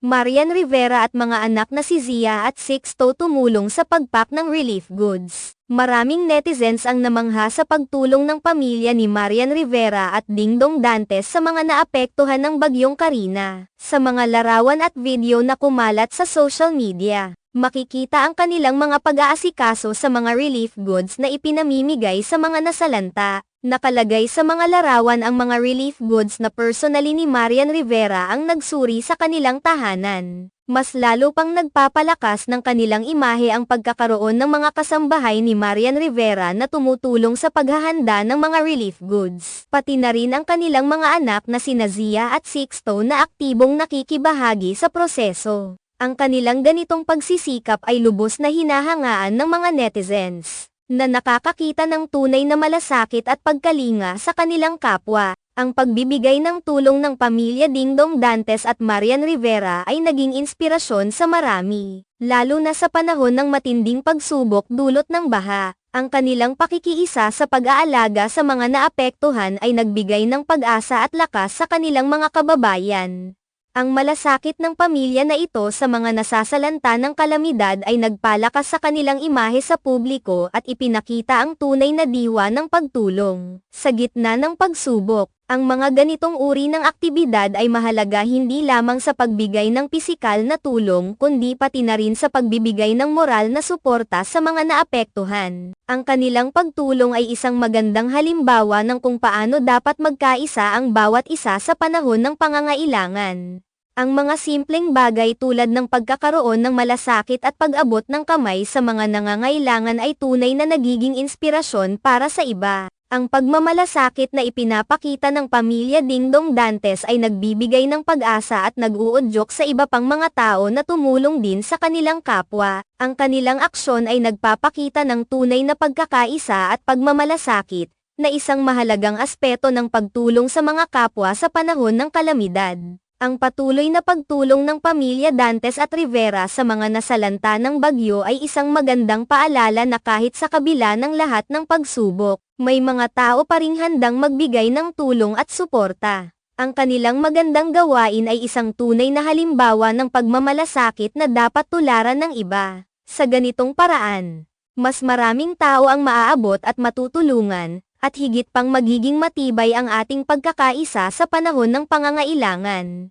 Marian Rivera at mga anak na si Zia at Sixto tumulong sa pagpak ng relief goods. Maraming netizens ang namangha sa pagtulong ng pamilya ni Marian Rivera at Dingdong Dantes sa mga naapektuhan ng Bagyong Karina. Sa mga larawan at video na kumalat sa social media, makikita ang kanilang mga pag-aasikaso sa mga relief goods na ipinamimigay sa mga nasalanta. Nakalagay sa mga larawan ang mga relief goods na personally ni Marian Rivera ang nagsuri sa kanilang tahanan. Mas lalo pang nagpapalakas ng kanilang imahe ang pagkakaroon ng mga kasambahay ni Marian Rivera na tumutulong sa paghahanda ng mga relief goods. Pati na rin ang kanilang mga anak na sina Zia at Sixto na aktibong nakikibahagi sa proseso. Ang kanilang ganitong pagsisikap ay lubos na hinahangaan ng mga netizens, na nakakakita ng tunay na malasakit at pagkalinga sa kanilang kapwa. Ang pagbibigay ng tulong ng pamilya Dingdong Dantes at Marian Rivera ay naging inspirasyon sa marami, lalo na sa panahon ng matinding pagsubok dulot ng baha. Ang kanilang pakikiisa sa pag-aalaga sa mga naapektuhan ay nagbigay ng pag-asa at lakas sa kanilang mga kababayan. Ang malasakit ng pamilya na ito sa mga nasasalanta ng kalamidad ay nagpalakas sa kanilang imahe sa publiko at ipinakita ang tunay na diwa ng pagtulong. Sa gitna ng pagsubok, ang mga ganitong uri ng aktibidad ay mahalaga hindi lamang sa pagbigay ng pisikal na tulong kundi pati na rin sa pagbibigay ng moral na suporta sa mga naapektuhan. Ang kanilang pagtulong ay isang magandang halimbawa ng kung paano dapat magkaisa ang bawat isa sa panahon ng pangangailangan. Ang mga simpleng bagay tulad ng pagkakaroon ng malasakit at pag-abot ng kamay sa mga nangangailangan ay tunay na nagiging inspirasyon para sa iba. Ang pagmamalasakit na ipinapakita ng pamilya Dingdong Dantes ay nagbibigay ng pag-asa at nag-uudyok sa iba pang mga tao na tumulong din sa kanilang kapwa. Ang kanilang aksyon ay nagpapakita ng tunay na pagkakaisa at pagmamalasakit, na isang mahalagang aspeto ng pagtulong sa mga kapwa sa panahon ng kalamidad. Ang patuloy na pagtulong ng pamilya Dantes at Rivera sa mga nasalanta ng bagyo ay isang magandang paalala na kahit sa kabila ng lahat ng pagsubok, may mga tao pa ring handang magbigay ng tulong at suporta. Ang kanilang magandang gawain ay isang tunay na halimbawa ng pagmamalasakit na dapat tularan ng iba. Sa ganitong paraan, mas maraming tao ang maaabot at matutulungan, at higit pang magiging matibay ang ating pagkakaisa sa panahon ng pangangailangan.